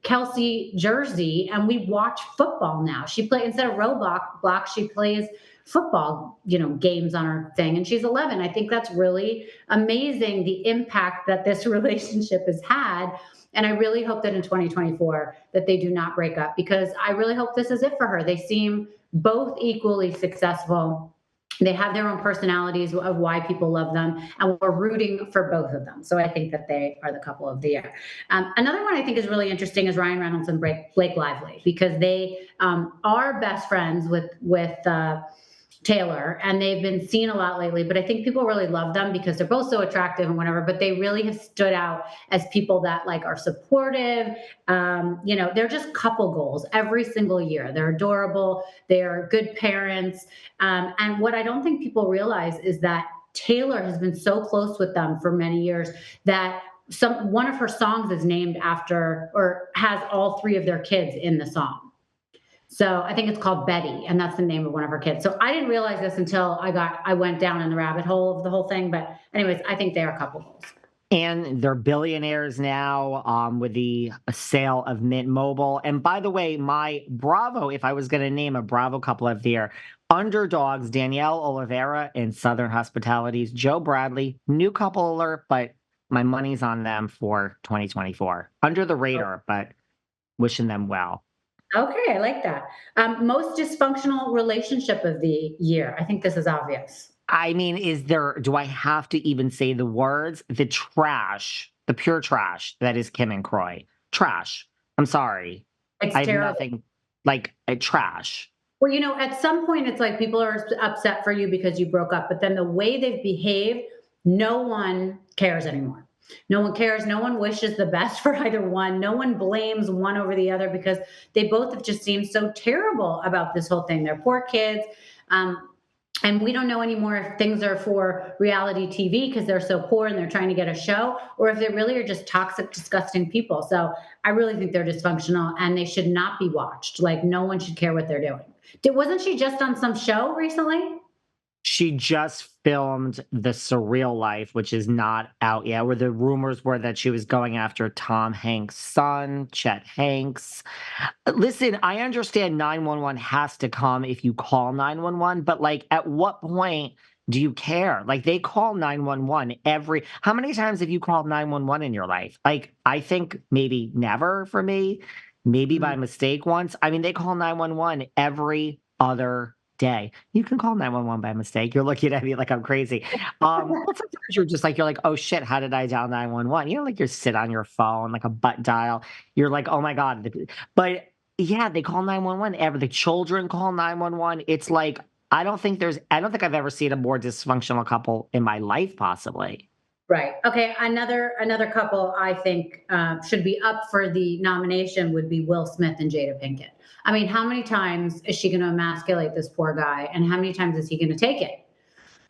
Kelsey jersey and we watch football now. She plays instead of Roblox, she plays football, games on her thing. And she's 11. I think that's really amazing, the impact that this relationship has had. And I really hope that in 2024 that they do not break up, because I really hope this is it for her. They seem both equally successful. They have their own personalities of why people love them, and we're rooting for both of them. So I think that they are the couple of the year. Another one I think is really interesting is Ryan Reynolds and Blake Lively, because they are best friends with Taylor, and they've been seen a lot lately, but I think people really love them because they're both so attractive and whatever, but they really have stood out as people that are supportive. They're just couple goals every single year. They're adorable. They're good parents. And what I don't think people realize is that Taylor has been so close with them for many years that one of her songs is named after, or has all three of their kids in the song. So I think it's called Betty, and that's the name of one of her kids. So I didn't realize this until I went down in the rabbit hole of the whole thing. But anyways, I think they are couple goals. And they're billionaires now with the sale of Mint Mobile. And by the way, my Bravo, if I was going to name a Bravo couple of the year, underdogs, Danielle Oliveira and Southern Hospitality's Joe Bradley, new couple alert, but my money's on them for 2024. Under the radar, but wishing them well. Okay, I like that. Most dysfunctional relationship of the year. I think this is obvious. I mean, do I have to even say the words? The pure trash that is Kim and Croy. Trash. I'm sorry. It's I have terrible. nothing like a trash. Well, at some point it's like people are upset for you because you broke up, but then the way they've behaved, no one cares anymore. No one cares. No one wishes the best for either one. No one blames one over the other, because they both have just seemed so terrible about this whole thing. They're poor kids. And we don't know anymore if things are for reality TV because they're so poor and they're trying to get a show, or if they really are just toxic, disgusting people. So I really think they're dysfunctional and they should not be watched. Like, no one should care what they're doing. Wasn't she just on some show recently? She just filmed The Surreal Life, which is not out yet, where the rumors were that she was going after Tom Hanks' son, Chet Hanks. Listen, I understand 911 has to come if you call 911, but at what point do you care? They call 911 how many times have you called 911 in your life? I think maybe never for me, maybe by mistake once. I mean, they call 911 every other day. You can call 911 by mistake. You're looking at me like I'm crazy. Sometimes you're like, oh shit, how did I dial 911? You sit on your phone, like a butt dial. You're like, oh my God. But yeah, they call 911. The children call 911. It's I don't think I've ever seen a more dysfunctional couple in my life, possibly. Right. Okay. Another couple I think should be up for the nomination would be Will Smith and Jada Pinkett. I mean, how many times is she going to emasculate this poor guy, and how many times is he going to take it?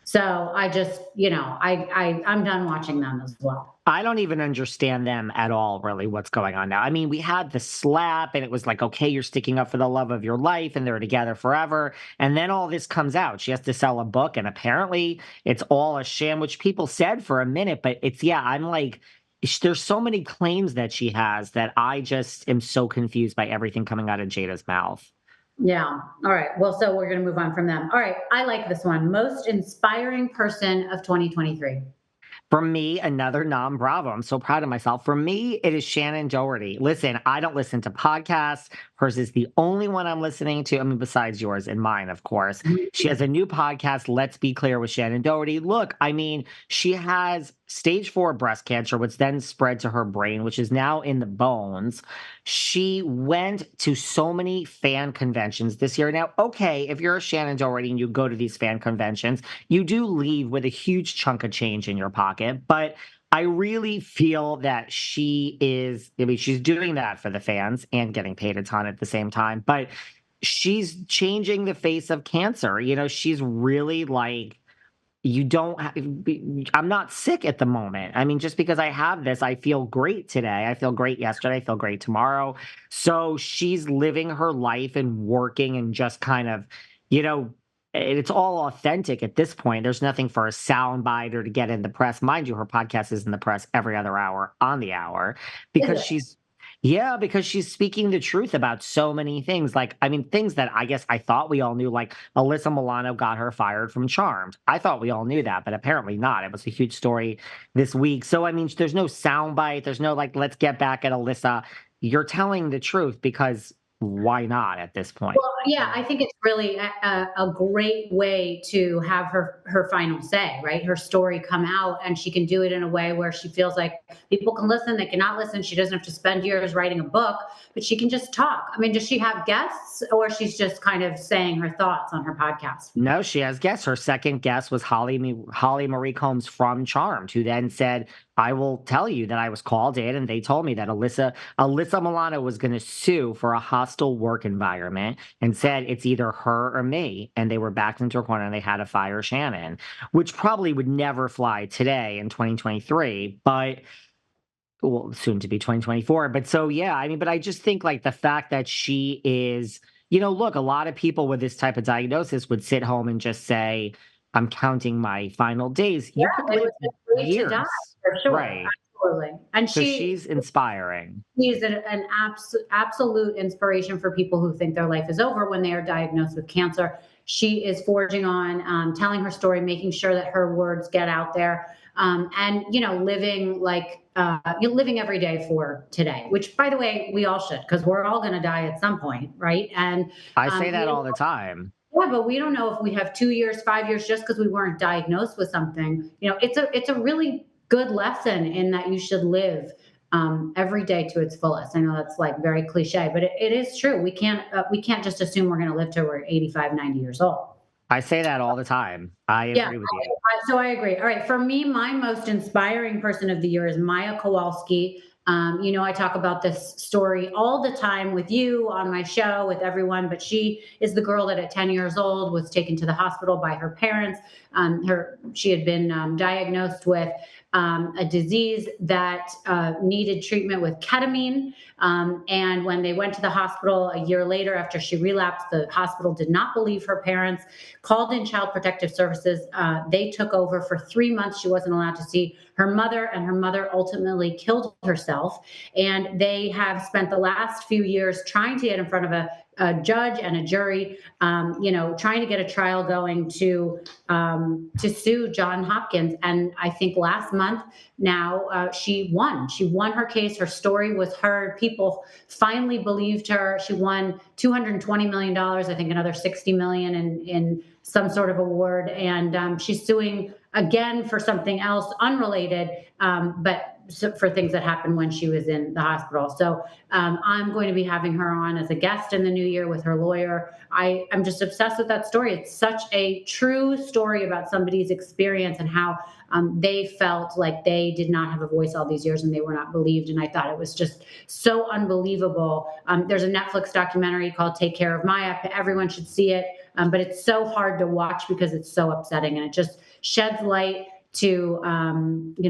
So I just, I'm done watching them as well. I don't even understand them at all, really, what's going on now. I mean, we had the slap and it was like, okay, you're sticking up for the love of your life and they're together forever. And then all this comes out. She has to sell a book and apparently it's all a sham, which people said for a minute. But I'm like, there's so many claims that she has that I just am so confused by everything coming out of Jada's mouth. Yeah. All right. Well, so we're going to move on from them. All right. I like this one. Most inspiring person of 2023. For me, another non-Bravo. I'm so proud of myself. For me, it is Shannon Doherty. Listen, I don't listen to podcasts. Hers is the only one I'm listening to. I mean, besides yours and mine, of course. She has a new podcast, Let's Be Clear with Shannon Doherty. Look, I mean, she has stage 4 breast cancer, which then spread to her brain, which is now in the bones. She went to so many fan conventions this year. Now, okay, if you're a Shannon Doherty and you go to these fan conventions, you do leave with a huge chunk of change in your pocket. But I really feel that she's doing that for the fans and getting paid a ton at the same time. But she's changing the face of cancer. She's really I'm not sick at the moment. I mean, just because I have this, I feel great today. I feel great yesterday. I feel great tomorrow. So she's living her life and working and just kind of, it's all authentic at this point. There's nothing for a soundbite or to get in the press. Mind you, her podcast is in the press every other hour on the hour because Yeah, because she's speaking the truth about so many things. Like, I mean, things that I guess I thought we all knew, like Alyssa Milano got her fired from Charmed. I thought we all knew that, but apparently not. It was a huge story this week. So, I mean, there's no soundbite. There's no like, let's get back at Alyssa. You're telling the truth because why not at this point? Well, yeah, I think it's really a great way to have her final say, right? Her story come out, and she can do it in a way where she feels like people can listen, they cannot listen. She doesn't have to spend years writing a book, but she can just talk. I mean, does she have guests, or she's just kind of saying her thoughts on her podcast? No, she has guests. Her second guest was Holly Marie Combs from Charmed, who then said, "I will tell you that I was called in, and they told me that Alyssa Milano was going to sue for a hostile work environment, and said it's either her or me." And they were backed into a corner, and they had to fire Shannon, which probably would never fly today in 2023, but well, soon to be 2024. But so, yeah, I mean, but I just think like the fact that she is, look, a lot of people with this type of diagnosis would sit home and just say, I'm counting my final days. You could Yeah, it live was a way to die years. for sure, Right. absolutely. And So she's inspiring. she's an absolute inspiration for people who think their life is over when they are diagnosed with cancer. She is forging on, telling her story, making sure that her words get out there, and living like living every day for today. Which, by the way, we all should, because we're all going to die at some point, right? And I say we that don't all the time. yeah, but we don't know if we have 2 years, 5 years, just because we weren't diagnosed with something. It's a really good lesson in that you should live every day to its fullest. I know that's like very cliche, but it is true. We can't just assume we're going to live till we're 85, 90 years old. I say that all the time. I Yeah, agree with you. so I agree. All right, for me, my most inspiring person of the year is Maya Kowalski. I talk about this story all the time with you on my show, with everyone, but she is the girl that at 10 years old was taken to the hospital by her parents. She had been diagnosed with a disease that needed treatment with ketamine. And when they went to the hospital a year later, after she relapsed, the hospital did not believe her parents, called in Child Protective Services. They took over for 3 months. She wasn't allowed to see her mother, and her mother ultimately killed herself. And they have spent the last few years trying to get in front of a judge and a jury, trying to get a trial going to sue John Hopkins. And I think last month now she won. She won her case. Her story was heard. People finally believed her. She won $220 million. I think another 60 million in some sort of award. And she's suing again for something else unrelated, but for things that happened when she was in the hospital. So I'm going to be having her on as a guest in the new year with her lawyer. I'm just obsessed with that story. It's such a true story about somebody's experience and how they felt like they did not have a voice all these years and they were not believed. And I thought it was just so unbelievable. There's a Netflix documentary called Take Care of Maya. Everyone should see it. But it's so hard to watch because it's so upsetting, and it just sheds light to